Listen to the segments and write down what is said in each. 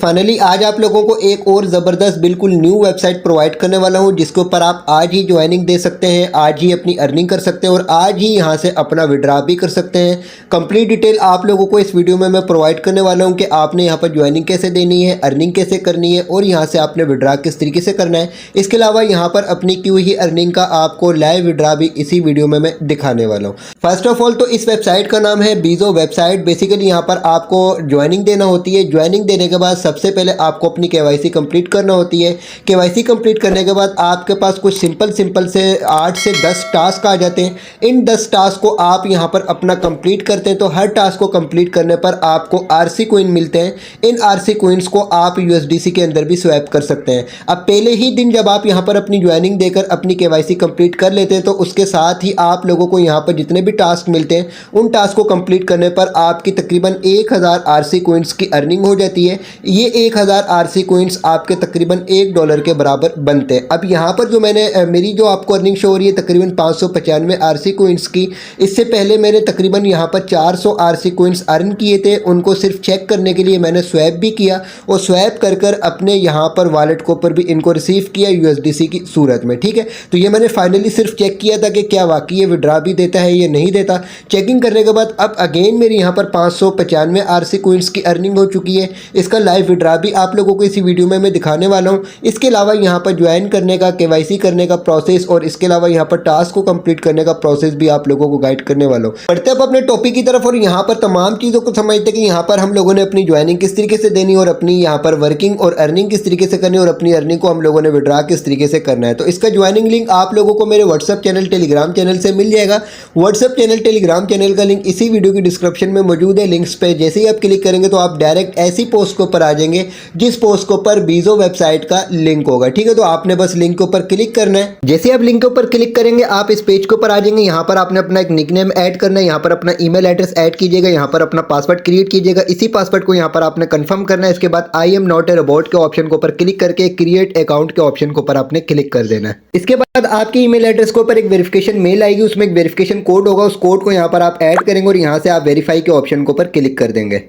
Finally आज आप लोगों को एक और ज़बरदस्त बिल्कुल न्यू वेबसाइट प्रोवाइड करने वाला हूं जिसके ऊपर आप आज ही ज्वाइनिंग दे सकते हैं, आज ही अपनी अर्निंग कर सकते हैं और आज ही यहां से अपना विड्रॉ भी कर सकते हैं। कंप्लीट डिटेल आप लोगों को इस वीडियो में मैं प्रोवाइड करने वाला हूं कि आपने यहां पर ज्वाइनिंग कैसे देनी है, अर्निंग कैसे करनी है और यहां से आपने विड्रॉ किस तरीके से करना है। इसके अलावा यहाँ पर अपनी की हुई अर्निंग का आपको लाइव विड्रॉ भी इसी वीडियो में मैं दिखाने वाला हूँ। फर्स्ट ऑफ ऑल तो इस वेबसाइट का नाम है बीजो वेबसाइट। बेसिकली यहाँ पर आपको ज्वाइनिंग देना होती है। ज्वाइनिंग देने के बाद सबसे पहले आपको अपनी केवाईसी कंप्लीट करना होती है। केवाईसी कंप्लीट करने के बाद आपके पास कुछ सिंपल से 8 से 10 टास्क आ जाते हैं। इन 10 टास्क को आप यहाँ पर अपना कंप्लीट करते हैं तो हर टास्क को कंप्लीट करने पर आपको आरसी कोइन मिलते हैं। इन आरसी कोइंस को आप यूएसडीसी के अंदर भी स्वैप कर सकते हैं। अब पहले ही दिन जब आप यहाँ पर अपनी ज्वाइनिंग देकर अपनी केवाईसी कंप्लीट कर लेते हैं तो उसके साथ ही आप लोगों को यहाँ पर जितने भी टास्क मिलते हैं उन टास्क को कंप्लीट करने पर आपकी तकरीबन 1000 आरसी कोइंस की अर्निंग हो जाती है। ये 1000 आरसी कोइंस आपके तकरीबन $1 के बराबर बनते हैं। अब यहाँ पर जो मैंने मेरी जो आपको अर्निंग शो हो रही है तकरीबन 595 आरसी कोइंस की। इससे पहले मैंने तकरीबन यहाँ पर 400 आरसी कोइंस अर्न किए थे। उनको सिर्फ चेक करने के लिए मैंने स्वैप भी किया और स्वैप कर अपने यहाँ पर वॉलेट को पर भी इनको रिसीव किया यूएसडीसी की सूरत में। ठीक है, तो ये मैंने फाइनली सिर्फ चेक किया था कि क्या वाकई ये विड्रॉ भी देता है या नहीं देता। चेकिंग करने के बाद अब अगेन मेरी यहाँ पर 595 आरसी कोइंस की अर्निंग हो चुकी है। इसका लाइव विड्रॉ भी आप लोगों को इसी वीडियो में मैं दिखाने वाला हूँ। इसके अलावा यहाँ पर ज्वाइन करने का, केवाईसी करने का प्रोसेस और इसके अलावा यहाँ पर टास्क को कंप्लीट करने का प्रोसेस भी आप लोगों को गाइड करने वाला हूँ। बढ़ते अब अपने टॉपिक की तरफ और यहाँ पर तमाम चीज़ों को समझते कि यहाँ पर हम लोगों ने अपनी ज्वाइनिंग किस तरीके से देनी और अपनी यहाँ पर वर्किंग और अर्निंग किस तरीके से करनी और अपनी अर्निंग को हम लोगों ने विड्रॉ किस तरीके से करना है। तो इसका ज्वाइनिंग लिंक आप लोगों को मेरे व्हाट्सएप चैनल, टेलीग्राम चैनल से मिल जाएगा। व्हाट्सएप चैनल, टेलीग्राम चैनल का लिंक इसी वीडियो की डिस्क्रिप्शन में मौजूद है। लिंक्स पे जैसे ही आप क्लिक करेंगे तो आप डायरेक्ट ऐसी पोस्ट के ऊपर आ जाएंगे जिस पोस्ट के ऊपर बीजो वेबसाइट का लिंक होगा। ठीक है, तो आपने बस लिंक के ऊपर क्लिक करना है। जैसे आप लिंक के ऊपर क्लिक करेंगे आप इस पेज के ऊपर आ जाएंगे। यहाँ पर आपने अपना एक निकनेम ऐड करना है, यहाँ पर अपना ईमेल एड्रेस ऐड कीजिएगा, यहाँ पर अपना पासवर्ड क्रिएट कीजिएगा। इसी पासवर्ड को यहाँ पर आपने कंफर्म करना है। इसके बाद I am not a robot के ऑप्शन के ऊपर क्लिक करके क्रिएट अकाउंट के ऑप्शन के ऊपर आपने क्लिक कर देना है। इसके बाद आपके ईमेल एड्रेस के ऊपर एक वेरिफिकेशन मेल आएगी, उसमें एक वेरिफिकेशन कोड होगा। उस कोड को यहाँ पर आप ऐड करेंगे और यहाँ से आप वेरीफाई के ऑप्शन के ऊपर क्लिक कर देंगे।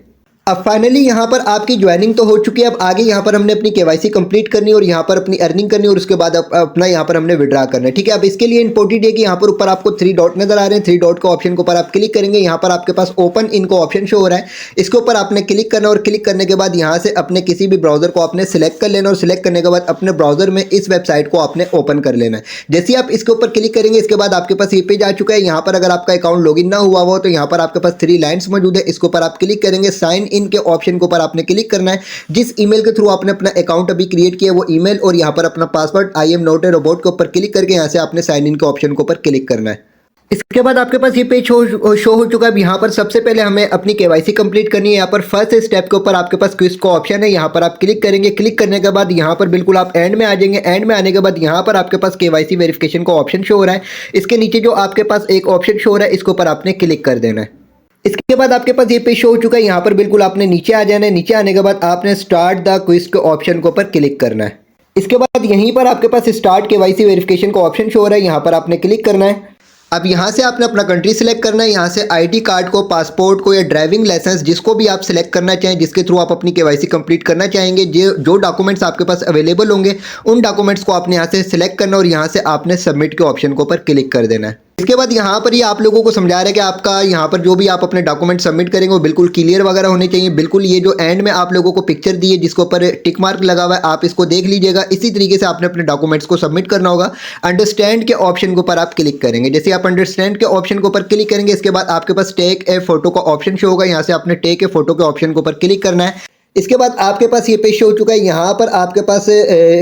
अब फाइनली यहाँ पर आपकी ज्वाइनिंग तो हो चुकी है। अब आगे यहाँ पर हमने अपनी केवाईसी कंप्लीट करनी है और यहाँ पर अपनी अर्निंग करनी है और उसके बाद अपना यहाँ पर हमने विड्रॉ करना है। ठीक है, अब इसके लिए इंपॉर्टेंट है कि यहाँ पर ऊपर आपको 3 डॉट नजर आ रहे हैं। 3 डॉट के ऑप्शन के ऊपर आप क्लिक करेंगे, यहाँ पर आपके पास ओपन इनको ऑप्शन शो हो रहा है। इसके ऊपर आपने क्लिक करना और क्लिक करने के बाद यहाँ से अपने किसी भी ब्राउजर को आपने सिलेक्ट कर लेना और सिलेक्ट करने के बाद अपने ब्राउजर में इस वेबसाइट को आपने ओपन कर लेना है। जैसे आप इसके ऊपर क्लिक करेंगे इसके बाद आपके पास ये पेज आ चुका है। यहाँ पर अगर आपका अकाउंट लॉगिन ना हुआ हो तो यहाँ पर आपके पास 3 लाइन्स मौजूद है। इसके ऊपर आप क्लिक करेंगे, साइन इन के ऑप्शन पर आपने क्लिक करना है। जिस ईमेल के थ्रू आपने अपना अकाउंट अभी क्रिएट किया वो ईमेल और यहां पर अपना password I am not a robot के ऊपर क्लिक करके यहां से आपने साइन इन के ऑप्शन के ऊपर क्लिक करना है। इसके बाद आपके पास ये पेज शो हो चुका है। यहाँ पर सबसे पहले हमें अपनी केवाईसी कंप्लीट करनी है। यहाँ पर फर्स्ट स्टेप के ऊपर आपके पास क्विज का ऑप्शन है, यहाँ पर आप क्लिक करेंगे। क्लिक करने के बाद यहाँ पर बिल्कुल आप एंड में आ जाएंगे। एंड में आने के बाद यहाँ पर आपके पास केवाईसी वेरिफिकेशन का ऑप्शन शो हो रहा है। इसके नीचे जो आपके पास एक ऑप्शन शो हो रहा है इसके ऊपर आपने क्लिक कर देना है। इसके बाद आपके पास ये पेज शो हो चुका है। यहाँ पर बिल्कुल आपने नीचे आ जाना है। नीचे आने के बाद आपने स्टार्ट द क्विज के ऑप्शन के ऊपर क्लिक करना है। इसके बाद यहीं पर आपके पास स्टार्ट केवाईसी वेरिफिकेशन का ऑप्शन शो हो रहा है, यहाँ पर आपने क्लिक करना है। अब यहाँ से आपने अपना कंट्री सिलेक्ट करना है। यहाँ से आईडी कार्ड को, पासपोर्ट को या ड्राइविंग लाइसेंस जिसको भी आप सिलेक्ट करना चाहें, जिसके थ्रू आप अपनी केवाईसी कंप्लीट करना चाहेंगे, जो डॉक्यूमेंट्स आपके पास अवेलेबल होंगे उन डॉक्यूमेंट्स को आपने यहाँ से सिलेक्ट करना और यहाँ से आपने सबमिट के ऑप्शन के ऊपर क्लिक कर देना है। इसके बाद यहाँ पर ये आप लोगों को समझा रहा है कि आपका यहाँ पर जो भी आप अपने डॉक्यूमेंट सबमिट करेंगे वो बिल्कुल क्लियर वगैरह होने चाहिए। बिल्कुल ये जो एंड में आप लोगों को पिक्चर दी है जिसके ऊपर टिक मार्क लगा हुआ है आप इसको देख लीजिएगा। इसी तरीके से आपने अपने डॉक्यूमेंट्स को सबमिट करना होगा। अंडरस्टैंड के ऑप्शन के ऊपर आप क्लिक करेंगे। जैसे आप अंडरस्टैंड के ऑप्शन के ऊपर क्लिक करेंगे इसके बाद आपके पास टेक ए फोटो का ऑप्शन शो होगा। यहाँ से आपने टेक ए फोटो के ऑप्शन के ऊपर क्लिक करना है। इसके बाद आपके पास ये पेज शो हो चुका है। यहाँ पर आपके पास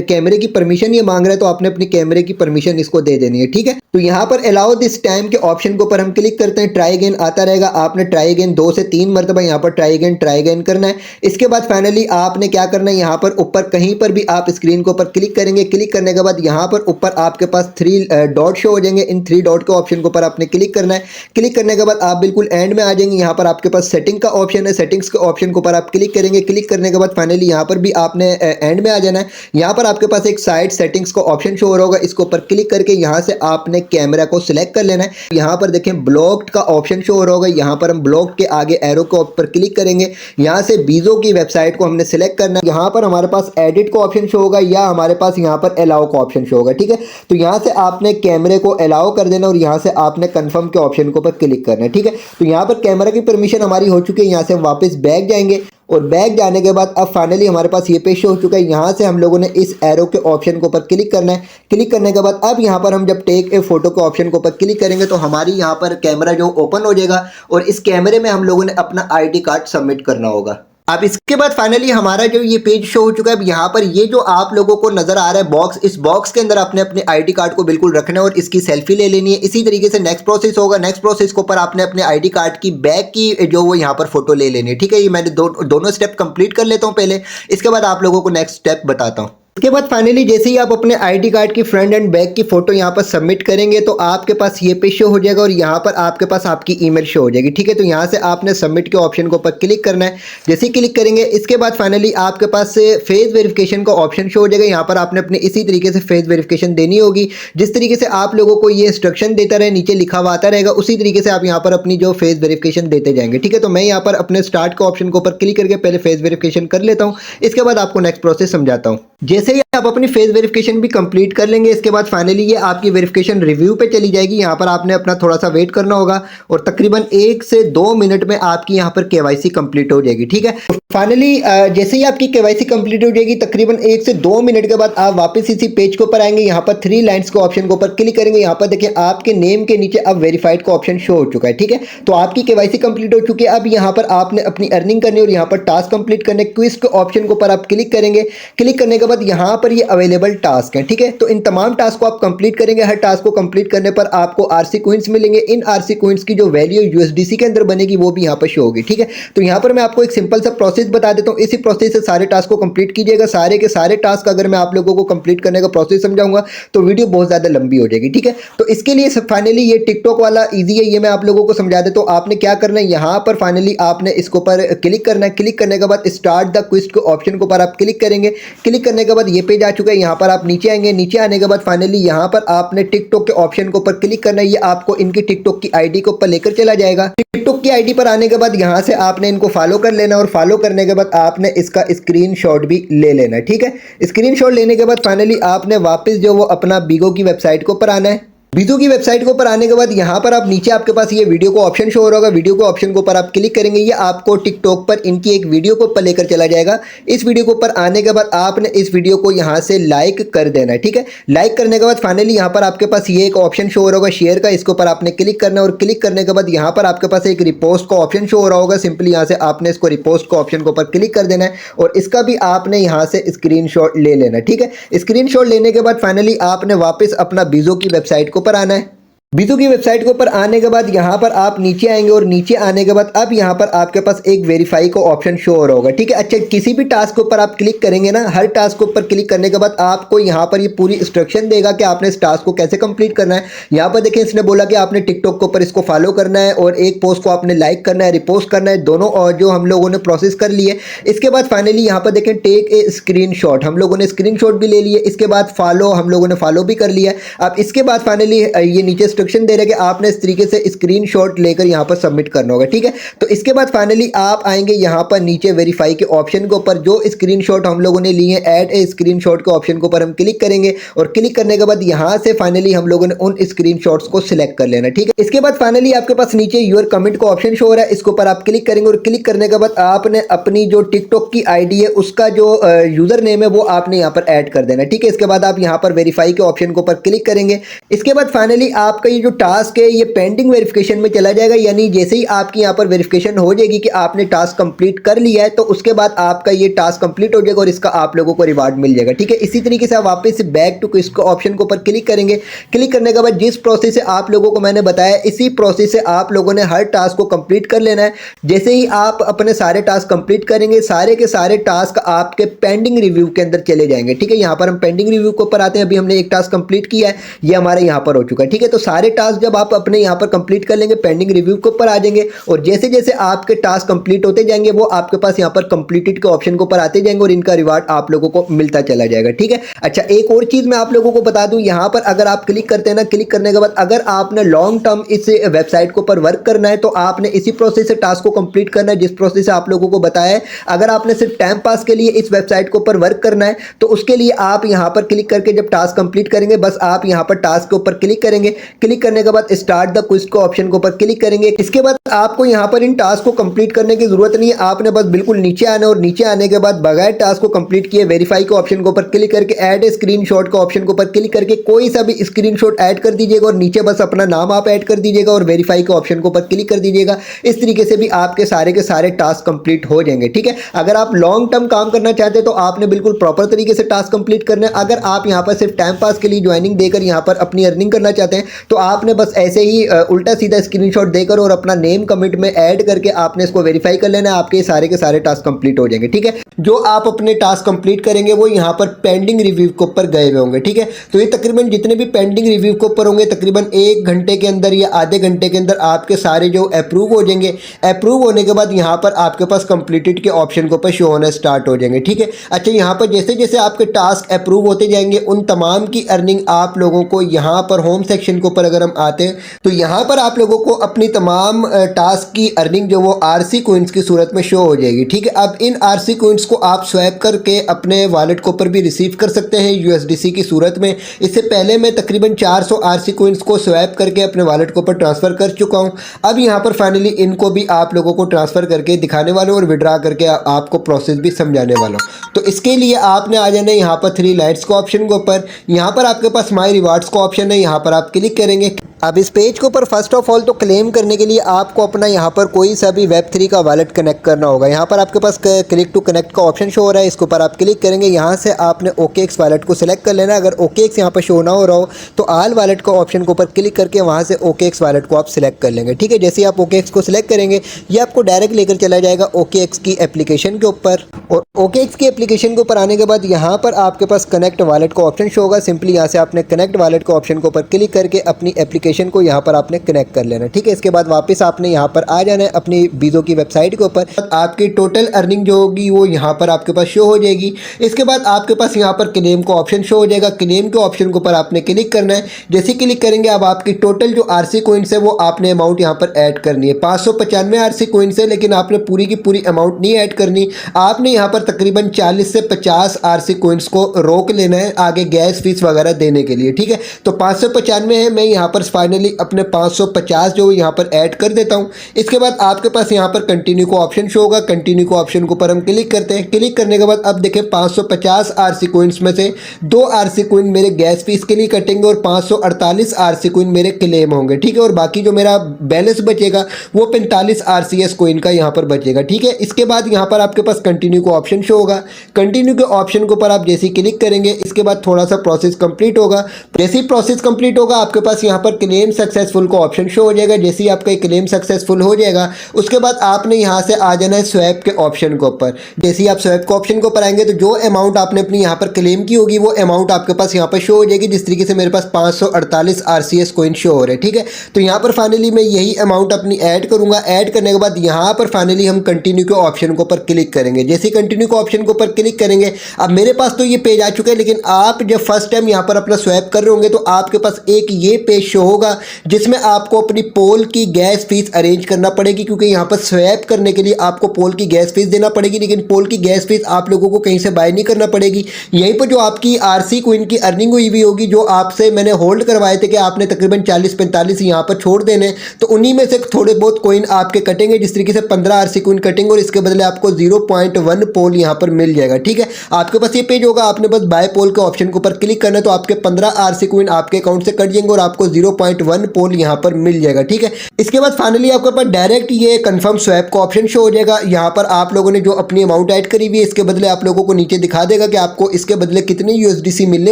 कैमरे की परमिशन ये मांग रहा है तो आपने अपनी कैमरे की परमिशन इसको दे देनी है। ठीक है, तो यहाँ पर अलाउ दिस टाइम के ऑप्शन के ऊपर हम क्लिक करते हैं। ट्राई अगेन आता रहेगा, आपने ट्राई अगेन 2 से 3 मरतबा यहाँ पर ट्राई अगेन करना है। इसके बाद फाइनली आपने क्या करना है, यहाँ पर ऊपर कहीं पर भी आप स्क्रीन के ऊपर क्लिक करेंगे। क्लिक करने के बाद यहाँ पर ऊपर आपके पास 3 डॉट शो हो जाएंगे। इन 3 डॉट के ऑप्शन के ऊपर आपने क्लिक करना है। क्लिक करने के बाद आप बिल्कुल एंड में आ जाएंगे। यहाँ पर आपके पास सेटिंग का ऑप्शन है, सेटिंग्स के ऑप्शन के ऊपर आप क्लिक करेंगे। क्लिक क्लिक करने के बाद फाइनली यहाँ पर भी आपने एंड में आ जाना है। यहाँ पर आपके पास एक साइड सेटिंग्स का ऑप्शन शो हो रहा होगा, इसके ऊपर क्लिक करके यहाँ से आपने कैमरा को सिलेक्ट कर लेना है। यहाँ पर देखें ब्लॉक्ड का ऑप्शन शो हो रहा होगा, यहाँ पर हम ब्लॉक के आगे एरो के ऊपर क्लिक करेंगे। यहाँ से बीजो की वेबसाइट को हमने सिलेक्ट करना है। यहाँ पर हमारे पास एडिट का ऑप्शन शो होगा या हमारे पास यहाँ पर अलाउ का ऑप्शन शो होगा, ठीक है। तो यहाँ से आपने कैमरे को अलाउ कर देना और यहाँ से आपने कंफर्म के ऑप्शन के ऊपर क्लिक करना है, ठीक है। तो यहाँ पर कैमरा की परमिशन हमारी हो चुकी है। यहाँ से हम वापस बैक जाएंगे और बैक जाने के बाद अब फाइनली हमारे पास ये पेज शो हो चुका है। यहाँ से हम लोगों ने इस एरो के ऑप्शन के ऊपर क्लिक करना है। क्लिक करने के बाद अब यहाँ पर हम जब टेक ए फोटो के ऑप्शन के ऊपर क्लिक करेंगे तो हमारी यहाँ पर कैमरा जो ओपन हो जाएगा और इस कैमरे में हम लोगों ने अपना आईडी कार्ड सबमिट करना होगा। अब इसके बाद फाइनली हमारा जो ये पेज शो हो चुका है। अब यहाँ पर ये जो आप लोगों को नजर आ रहा है बॉक्स, इस बॉक्स के अंदर आपने अपने आईडी कार्ड को बिल्कुल रखना है और इसकी सेल्फी ले लेनी है। इसी तरीके से नेक्स्ट प्रोसेस होगा। नेक्स्ट प्रोसेस के ऊपर आपने अपने आईडी कार्ड की बैक की जो वो यहाँ पर फोटो ले लेनी है, ठीक है। ये मैंने दोनों स्टेप कंप्लीट कर लेता हूँ पहले, इसके बाद आप लोगों को नेक्स्ट स्टेप बताता हूँ। इसके बाद फाइनली जैसे ही आप अपने आईडी कार्ड की फ्रंट एंड बैक की फोटो यहाँ पर सबमिट करेंगे तो आपके पास ये पेज शो हो जाएगा और यहाँ पर आपके पास आपकी ईमेल शो हो जाएगी, ठीक है। तो यहाँ से आपने सबमिट के ऑप्शन के ऊपर क्लिक करना है। जैसे ही क्लिक करेंगे इसके बाद फाइनली आपके पास से फेस वेरिफिकेशन का ऑप्शन शो हो जाएगा। यहाँ पर आपने अपने इसी तरीके से फेस वेरिफिकेशन देनी होगी। जिस तरीके से आप लोगों को ये इंस्ट्रक्शन देता रहे, नीचे लिखा हुआ आता रहेगा, उसी तरीके से आप यहाँ पर अपनी जो फेस वेरिफिकेशन देते जाएंगे, ठीक है। तो मैं यहाँ पर अपने स्टार्ट के ऑप्शन के ऊपर क्लिक करके पहले फेस वेरिफिकेशन कर लेता हूँ। इसके बाद आपको नेक्स्ट प्रोसेस समझाता हूँ। जैसे ही आप अपनी फेस वेरिफिकेशन भी कंप्लीट कर लेंगे इसके बाद फाइनली ये आपकी वेरिफिकेशन रिव्यू पे चली जाएगी। यहाँ पर आपने अपना थोड़ा सा वेट करना होगा और तकरीबन 1 से 2 मिनट में आपकी यहाँ पर केवाईसी कंप्लीट हो जाएगी, ठीक है। तो फाइनली जैसे ही आपकी केवाईसी कंप्लीट हो जाएगी तकरीबन 1 से 2 मिनट के बाद आप वापस इसी पेज के ऊपर आएंगे। यहाँ पर 3 लाइन्स के ऑप्शन के ऊपर क्लिक करेंगे। यहाँ पर देखिए आपके नेम के नीचे अब वेरीफाइड का ऑप्शन शो हो चुका है, ठीक है। तो आपकी केवाईसी कंप्लीट हो चुकी है। अब यहाँ पर आपने अपनी अर्निंग करनी और यहाँ पर टास्क कंप्लीट करने क्विज के ऑप्शन के ऊपर आप क्लिक करेंगे। क्लिक करने के बाद यहाँ पर ये अवेलेबल टास्क है, ठीक है। तो इन तमाम टास्क को आप कंप्लीट करेंगे। हर टास्क को कंप्लीट करने पर आपको आरसी कॉइंस मिलेंगे। इन आरसी कॉइंस की जो वैल्यू यूएसडीसी के अंदर बनेगी वो भी यहाँ पर शो होगी, ठीक है। तो यहाँ पर मैं आपको एक सिंपल सा प्रोसेस बता देता हूँ। इसी प्रोसेस से सारे टास्क को कंप्लीट कीजिएगा। सारे के सारे टास्क अगर मैं आप लोगों को कंप्लीट करने का प्रोसेस समझाऊंगा तो वीडियो बहुत ज्यादा लंबी हो जाएगी, ठीक है। तो इसके लिए फाइनली ये टिकटॉक वाला ईजी है, ये मैं आप लोगों को समझा देता हूँ। आपने क्या करना है, यहाँ पर फाइनली आपने इसके ऊपर क्लिक करना है। क्लिक करने के बाद स्टार्ट द क्विज के ऑप्शन के ऊपर आप क्लिक करेंगे। क्लिक करने के बाद ये पेज आ चुका है। यहाँ पर आप नीचे आएंगे। नीचे आने के बाद फाइनली यहाँ पर आपने टिकटॉक के ऑप्शन के ऊपर क्लिक करना है। ये आपको इनकी टिकटॉक की आईडी के ऊपर लेकर चला जाएगा। टिकटॉक की आईडी पर आने के बाद यहाँ से आपने इनको फॉलो कर लेना और फॉलो करने के बाद आपने इसका स्क्रीनशॉट भी ले लेना है, ठीक है। स्क्रीनशॉट लेने के बाद फाइनली आपने वापस जो वो अपना बीगो की वेबसाइट के ऊपर आना है। बीजो की वेबसाइट के ऊपर आने के बाद यहाँ पर आप नीचे आपके पास ये वीडियो को ऑप्शन शो हो रहा होगा। वीडियो को ऑप्शन के ऊपर आप क्लिक करेंगे। ये आपको टिकटॉक पर इनकी एक वीडियो को ऊपर लेकर चला जाएगा। इस वीडियो के ऊपर आने के बाद आपने इस वीडियो को यहाँ से लाइक कर देना है, ठीक है। लाइक करने के बाद फाइनली यहाँ पर आपके पास ये एक ऑप्शन शो हो रहा होगा शेयर का। इसके ऊपर आपने क्लिक करना है और क्लिक करने के बाद यहाँ पर आपके पास एक रिपोस्ट का ऑप्शन शो हो रहा होगा। सिंपली यहाँ से आपने इसको रिपोस्ट का ऑप्शन के ऊपर क्लिक कर देना है और इसका भी आपने यहाँ से स्क्रीनशॉट ले लेना है, ठीक है। स्क्रीनशॉट लेने के बाद फाइनली आपने वापस अपना बीजो की वेबसाइट के ऊपर आना है। बीजो की वेबसाइट के ऊपर आने के बाद यहाँ पर आप नीचे आएंगे और नीचे आने के बाद अब यहाँ पर आपके पास एक वेरीफाई का ऑप्शन शो हो रहा होगा, ठीक है। अच्छा, किसी भी टास्क के ऊपर आप क्लिक करेंगे ना, हर टास्क के ऊपर क्लिक करने के बाद आपको यहाँ पर ये पूरी इंस्ट्रक्शन देगा कि आपने इस टास्क को कैसे कंप्लीट करना है। यहाँ पर देखें इसने बोला कि आपने टिकटॉक के ऊपर इसको फॉलो करना है और एक पोस्ट को आपने लाइक करना है, रिपोस्ट करना है, दोनों और जो हम लोगों ने प्रोसेस कर लिए। इसके बाद फाइनली यहाँ पर देखें टेक ए स्क्रीनशॉट, हम लोगों ने स्क्रीनशॉट भी ले लिए। इसके बाद फॉलो, हम लोगों ने फॉलो भी कर लिया। अब इसके बाद फाइनली ये नीचे इंस्ट्रक्शन दे रहे हैं कि आप इस तरीके से स्क्रीनशॉट लेकर यहां पर सबमिट करना होगा, ठीक है। तो इसके बाद फाइनली आप आएंगे यहां पर नीचे वेरीफाई के ऑप्शन के ऊपर। जो स्क्रीनशॉट हम लोगों ने लिए ऐड ए स्क्रीनशॉट के ऑप्शन के ऊपर हम क्लिक करेंगे और क्लिक करने के बाद यहां से फाइनली हम लोगों ने उन स्क्रीनशॉट्स को सिलेक्ट कर लेना, ठीक है। इसके बाद फाइनली आपके पास नीचे योर कमेंट का ऑप्शन शो हो रहा है। इसके ऊपर आप क्लिक करेंगे और क्लिक करने के बाद आपने अपनी जो टिकटॉक की आईडी है उसका जो यूजर नेम है वो आपने यहां पर ऐड कर देना, ठीक है। इसके बाद आप यहां पर वेरीफाई के ऑप्शन के ऊपर क्लिक करेंगे। इसके बाद फाइनली आपका ये जो टास्क है ये पेंडिंग वेरिफिकेशन में चला जाएगा। यानी जैसे ही आपकी यहाँ पर वेरिफिकेशन हो जाएगी कि आपने टास्क कंप्लीट कर लिया है तो उसके बाद आपका ये टास्क कंप्लीट हो जाएगा और इसका आप लोगों को रिवार्ड मिल जाएगा, ठीक है। इसी तरीके से आप वापस बैक टू क्विज के ऑप्शन के ऊपर क्लिक करेंगे। क्लिक करने के बाद जिस प्रोसेस से आप लोगों को मैंने बताया इसी प्रोसेस से आप लोगों ने हर टास्क को कंप्लीट कर लेना है। जैसे ही आप अपने सारे टास्क कंप्लीट करेंगे सारे के सारे टास्क आपके पेंडिंग रिव्यू के अंदर चले जाएंगे, ठीक है। यहाँ पर हम पेंडिंग रिव्यू के ऊपर आते हैं। अभी हमने एक टास्क कंप्लीट किया है, ये हमारे यहाँ पर हो चुका है, ठीक है। तो सारे सारे टास्क जब आप अपने यहाँ पर कंप्लीट कर लेंगे पेंडिंग रिव्यू के ऊपर आ जाएंगे और जैसे जैसे आपके टास्क कंप्लीट होते जाएंगे वो आपके पास यहाँ पर कंप्लीटेड के ऑप्शन के ऊपर आते जाएंगे और इनका रिवार्ड आप लोगों को मिलता चला जाएगा। ठीक है, अच्छा एक और चीज मैं आप लोगों को बता दूं, यहाँ पर अगर आप क्लिक करते हैं ना, क्लिक करने के बाद अगर आपने लॉन्ग टर्म इस वेबसाइट के ऊपर वर्क करना है तो आपने इसी प्रोसेस से टास्क को कंप्लीट करना है जिस प्रोसेस से आप लोगों को बताया है। अगर आपने सिर्फ टाइम पास के लिए इस वेबसाइट के ऊपर वर्क करना है तो उसके लिए आप यहाँ पर क्लिक करके जब टास्क कंप्लीट करेंगे बस आप यहाँ पर टास्क के ऊपर क्लिक करेंगे। क्लिक करने के बाद स्टार्ट द क्विज को ऑप्शन के ऊपर क्लिक करेंगे। इसके बाद आपको यहाँ पर इन टास्क को कंप्लीट करने की जरूरत नहीं है, आपने बस बिल्कुल नीचे आना और नीचे आने के बाद बगैर टास्क को कंप्लीट किए वेरीफाई के ऑप्शन के ऊपर क्लिक करके ऐड ए स्क्रीनशॉट के ऑप्शन के ऊपर क्लिक करके कोई सा भी स्क्रीनशॉट ऐड कर दीजिएगा और नीचे बस अपना नाम आप ऐड कर दीजिएगा और वेरीफाई के ऑप्शन के ऊपर क्लिक कर दीजिएगा। इस तरीके से भी आपके सारे टास्क कंप्लीट हो जाएंगे। ठीक है, अगर आप लॉन्ग टर्म काम करना चाहते हैं तो आपने बिल्कुल प्रॉपर तरीके से टास्क कंप्लीट करना है। अगर आप यहाँ पर सिर्फ टाइम पास के लिए ज्वाइनिंग देकर यहाँ पर अपनी अर्निंग करना चाहते हैं तो आपने बस ऐसे ही उल्टा सीधा स्क्रीनशॉट देकर और अपना नेम कमेंट में ऐड करके आपने इसको वेरीफाई कर लेना है, आपके सारे के सारे टास्क कंप्लीट हो जाएंगे। ठीक है, जो आप अपने टास्क कंप्लीट करेंगे वो यहाँ पर पेंडिंग रिव्यू के ऊपर गए हुए होंगे। ठीक है, तो ये तकरीबन जितने भी पेंडिंग रिव्यू के ऊपर होंगे तकरीबन 1 घंटे के अंदर या आधे घंटे के अंदर आपके सारे जो अप्रूव हो जाएंगे। अप्रूव होने के बाद यहाँ पर आपके पास कंप्लीटेड के ऑप्शन के ऊपर शो होना स्टार्ट हो जाएंगे। ठीक है, अच्छा यहाँ पर जैसे जैसे आपके टास्क अप्रूव होते जाएंगे उन तमाम की अर्निंग आप लोगों को यहाँ पर होम सेक्शन के ऊपर अगर हम आते हैं तो यहाँ पर आप लोगों को अपनी तमाम टास्क की अर्निंग जो वो आरसी कॉइन्स की सूरत में शो हो जाएगी। ठीक है, अब इन आरसी कॉइन्स को आप स्वैप करके अपने वॉलेट के ऊपर भी रिसीव कर सकते हैं यूएसडीसी की सूरत में। इससे पहले मैं तकरीबन 400 आरसी कॉइन्स को स्वैप करके अपने वॉलेट के ऊपर ट्रांसफ़र कर चुका हूँ। अब यहाँ पर फाइनली इनको भी आप लोगों को ट्रांसफ़र करके दिखाने वाला हूँ और विड्रा करके आपको प्रोसेस भी समझाने वाला हूँ। तो इसके लिए आपने आ जाना है यहाँ पर 3 लाइट्स को ऑप्शन के ऊपर। यहाँ पर आपके पास माई रिवार्ड्स का ऑप्शन है, यहाँ पर आप क्लिक करेंगे। अब इस पेज के ऊपर फर्स्ट ऑफ ऑल तो क्लेम करने के लिए आपको अपना यहाँ पर कोई सा भी वेब3 का वॉलेट कनेक्ट करना होगा। यहाँ पर आपके पास क्लिक टू कनेक्ट का ऑप्शन शो हो रहा है, इसके ऊपर आप क्लिक करेंगे। यहाँ से आपने OKX वॉलेट को सिलेक्ट कर लेना है। अगर OKX यहाँ पर शो ना हो रहा हो तो ऑल वॉलेट का ऑप्शन के ऊपर क्लिक करके वहाँ से OKX वॉलेट को आप सिलेक्ट कर लेंगे। ठीक है, जैसे ही आप OKX को सिलेक्ट करेंगे ये आपको डायरेक्ट लेकर चला जाएगा OKX की एप्लीकेशन के ऊपर और OKX की एप्लीकेशन के ऊपर आने के बाद यहाँ पर आपके पास कनेक्ट वॉलेट का ऑप्शन शो होगा। सिंपली यहाँ से आपने कनेक्ट वॉलेट का ऑप्शन के ऊपर क्लिक करके अपनी एप्लीकेशन को यहाँ पर आपने कनेक्ट कर लेना। ठीक है, इसके बाद वापस आपने यहाँ पर आ जाना है अपनी बीजो की वेबसाइट के ऊपर। आपकी टोटल अर्निंग जो होगी वो यहाँ पर आपके पास शो हो जाएगी। इसके बाद आपके पास यहाँ पर क्लेम का ऑप्शन शो हो जाएगा। क्लेम के ऑप्शन के ऊपर आपने क्लिक करना है। जैसे क्लिक करेंगे अब आपकी टोटल जो आरसी कॉइन्स है वो आपने अमाउंट यहाँ पर ऐड करनी है। 595 आरसी कॉइन्स है लेकिन आपने पूरी की पूरी अमाउंट नहीं ऐड करनी। आपने यहाँ पर तकरीबन 40 से 50 आरसी कॉइन्स को रोक लेना है आगे गैस फीस वगैरह देने के लिए। ठीक है, तो 595 है, मैं यहाँ पर फाइनली अपने 550 जो यहाँ पर ऐड कर देता हूँ। इसके बाद आपके पास यहाँ पर कंटिन्यू का ऑप्शन शो होगा। कंटिन्यू का ऑप्शन के ऊपर हम क्लिक करते हैं। क्लिक करने के बाद अब देखें 550 आरसी कॉइन्स में से 2 आरसी कॉइन मेरे गैस फीस के लिए कटेंगे और 548 आरसी कॉइन मेरे क्लेम होंगे। ठीक है, और बाकी जो मेरा बैलेंस बचेगा वो 45 आरसीएस कॉइन का यहाँ पर बचेगा। ठीक है, इसके बाद यहाँ पर आपके पास कंटिन्यू का ऑप्शन शो होगा। कंटिन्यू के ऑप्शन के ऊपर आप जैसे ही क्लिक करेंगे इसके बाद थोड़ा सा प्रोसेस कंप्लीट होगा। जैसे ही प्रोसेस कंप्लीट होगा आपके पास यहाँ पर क्लेम सक्सेसफुल का ऑप्शन शो हो जाएगा। जैसे ही आपका क्लेम सक्सेसफुल हो जाएगा उसके बाद आपने यहाँ से आ जाना है स्वैप के ऑप्शन के ऊपर। जैसे ही आप स्वैप के ऑप्शन के ऊपर आएंगे तो जो अमाउंट आपने अपनी यहाँ पर क्लेम की होगी वो अमाउंट आपके पास यहाँ पर शो हो जाएगी। जिस तरीके से मेरे पास 548 आरसीएस कॉइन शो हो रहे हैं। ठीक है, तो यहाँ पर फाइनली मैं यही अमाउंट अपनी ऐड करूँगा। ऐड करने के बाद यहाँ पर फाइनली हम कंटिन्यू के ऑप्शन के ऊपर क्लिक करेंगे। जैसे ही कंटिन्यू के ऑप्शन के ऊपर क्लिक करेंगे अब मेरे पास तो ये पेज आ चुका है, लेकिन आप जब फर्स्ट टाइम यहाँ पर अपना स्वैप कर रहे होंगे तो आपके पास एक ये पेज शो होगा जिसमें आपको अपनी पोल की गैस फीस अरेंज करना पड़ेगी, क्योंकि यहाँ पर स्वैप करने के लिए आपको पोल की गैस फीस देना पड़ेगी। लेकिन पोल की गैस फीस आप लोगों को कहीं से बाय नहीं करना पड़ेगी। यहीं पर जो आपकी आरसी कॉइन की अर्निंग हुई भी होगी, जो आपसे मैंने होल्ड करवाए थे कि आपने तकरीबन 40-45 यहाँ पर छोड़ देने, तो उन्हीं में से थोड़े बहुत कॉइन आपके कटेंगे। जिस तरीके से 15 आरसी कॉइन कटेंगे और इसके बदले आपको 0.1 पोल यहाँ पर मिल जाएगा। ठीक है, आपके पास ये पेज होगा, आपने बस बाय पोल के ऑप्शन के ऊपर क्लिक करना है तो आपके 15 आरसी कॉइन आपके अकाउंट से कट जाएंगे और आपको 0.1 पोल यहाँ पर मिल जाएगा। ठीक है, इसके बाद फाइनली आपके पास डायरेक्ट ये कंफर्म स्वैप का ऑप्शन शो हो जाएगा। यहाँ पर आप लोगों ने जो अपनी अमाउंट ऐड करी हुई है इसके बदले आप लोगों को नीचे दिखा देगा कि आपको इसके बदले कितने यूएसडीसी मिलने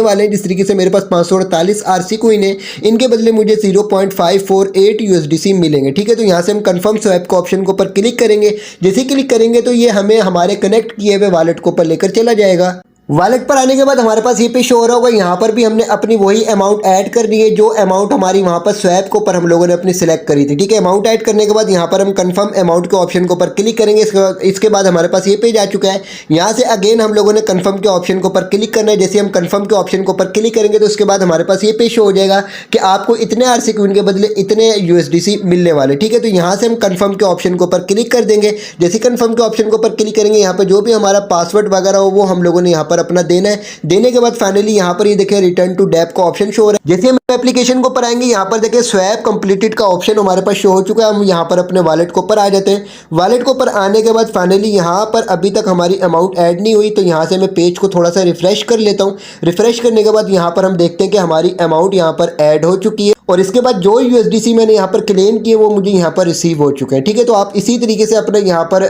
वाले हैं। जिस तरीके से मेरे पास 548 आरसी कॉइन है, इनके बदले मुझे 0.548 यूएसडीसी मिलेंगे। ठीक है, तो यहाँ से हम कंफर्म स्वैप के ऑप्शन के ऊपर क्लिक करेंगे। जैसे क्लिक करेंगे तो ये हमें हमारे कनेक्ट किए हुए वॉलेट के ऊपर लेकर चला जाएगा। वॉलेट पर आने के बाद हमारे पास ये पे शो हो रहा होगा, यहाँ पर भी हमने अपनी वही अमाउंट ऐड कर दी है जो अमाउंट हमारी वहाँ पर स्वैप के ऊपर हम लोगों ने अपनी सिलेक्ट करी थी। ठीक है, अमाउंट ऐड करने के बाद यहाँ पर हम कंफर्म अमाउंट के ऑप्शन के ऊपर क्लिक करेंगे। इसके बाद हमारे पास ये पेज आ चुका है। यहाँ से अगेन हम लोगों ने कंफर्म के ऑप्शन के ऊपर क्लिक करना है। जैसे हम कंफर्म के ऑप्शन के ऊपर क्लिक करेंगे तो उसके बाद हमारे पास ये पेज शो हो जाएगा कि आपको इतने आरसी क्विन के बदले इतने यूएसडीसी मिलने वाले। ठीक है, तो यहाँ से हम कंफर्म के ऑप्शन के ऊपर क्लिक कर देंगे। जैसे कंफर्म के ऑप्शन के ऊपर क्लिक करेंगे, यहाँ पर जो भी हमारा पासवर्ड वगैरह हो वो हम लोगों ने यहाँ पर अपना देना है। देने के बाद फाइनली यहाँ पर ये देखिए रिटर्न टू डेप का ऑप्शन शो हो रहा है। जैसे हम एप्लीकेशन के ऊपर आएंगे, यहाँ पर देखिए स्वैप कंप्लीटेड का ऑप्शन हमारे पास शो हो चुका है। हम यहाँ पर अपने वॉलेट के ऊपर आ जाते हैं। वॉलेट के ऊपर आने के बाद फाइनली यहाँ पर अभी तक हमारी अमाउंट ऐड नहीं हुई, तो यहाँ से मैं पेज को थोड़ा सा रिफ्रेश कर लेता हूँ। रिफ्रेश करने के बाद यहाँ पर हम देखते हैं कि हमारी अमाउंट यहाँ पर ऐड हो चुकी है और इसके बाद जो यूएसडीसी मैंने यहाँ पर क्लेम किए वो मुझे यहाँ पर रिसीव हो चुके हैं। ठीक है, तो आप इसी तरीके से अपना यहाँ पर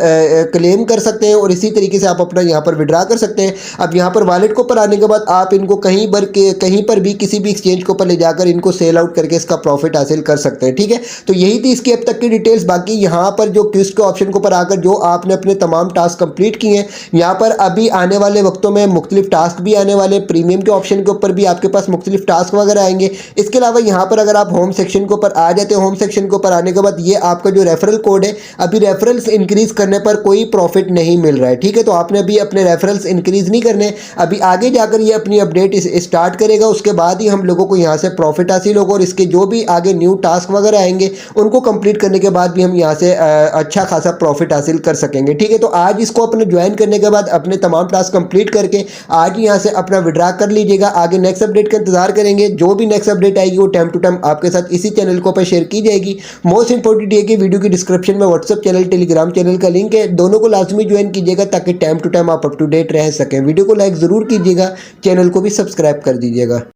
क्लेम कर सकते हैं और इसी तरीके से आप अपना यहाँ पर विड्रा कर सकते हैं। अब यहाँ पर वॉलेट के ऊपर आने के बाद आप इनको कहीं पर भी किसी भी एक्सचेंज के ऊपर ले जाकर इनको सेल आउट करके इसका प्रॉफिट हासिल कर सकते हैं। ठीक है, तो यही थी इसकी अब तक की डिटेल्स। बाकी यहाँ पर जो क्विज के ऑप्शन के ऊपर आकर जो आपने अपने तमाम टास्क कंप्लीट किए हैं, यहाँ पर अभी आने वाले वक्तों में मुख्तलिफ टास्क भी आने वाले, प्रीमियम के ऑप्शन के ऊपर भी आपके पास मुख्तलिफ टास्क वगैरह आएंगे। इसके अलावा यहाँ पर अगर आप होम सेक्शन के ऊपर आ जाते हैं, होम सेक्शन के ऊपर आने के बाद ये आपका जो रेफरल कोड है, अभी रेफरल्स इंक्रीज करने पर कोई प्रॉफिट नहीं मिल रहा है। ठीक है, तो आपने अभी अपने रेफरल्स इंक्रीज नहीं करने, अभी आगे जाकर ये अपनी अपडेट स्टार्ट करेगा, उसके बाद ही हम लोगों को यहाँ से प्रॉफिट हासिल होगा और इसके जो भी आगे न्यू टास्क वगैरह आएंगे उनको कंप्लीट करने के बाद भी हम यहाँ से अच्छा खासा प्रॉफिट हासिल कर सकेंगे। ठीक है, तो आज इसको अपने ज्वाइन करने के बाद अपने तमाम टास्क कंप्लीट करके आज ही यहाँ से अपना विड्रा कर लीजिएगा। आगे नेक्स्ट अपडेट का इंतजार करेंगे। जो भी नेक्स्ट अपडेट आएगी वो टाइम टू टाइम आपके साथ इसी चैनल को पर शेयर की जाएगी। मोस्ट इंपॉर्टेंट ये कि वीडियो की डिस्क्रिप्शन में व्हाट्सएप चैनल, टेलीग्राम चैनल का लिंक है, दोनों को लाजमी ज्वाइन कीजिएगा ताकि टाइम टू टाइम आप अप टू डेट रह सकें। वीडियो को लाइक ज़रूर कीजिएगा, चैनल को भी सब्सक्राइब कर दीजिएगा।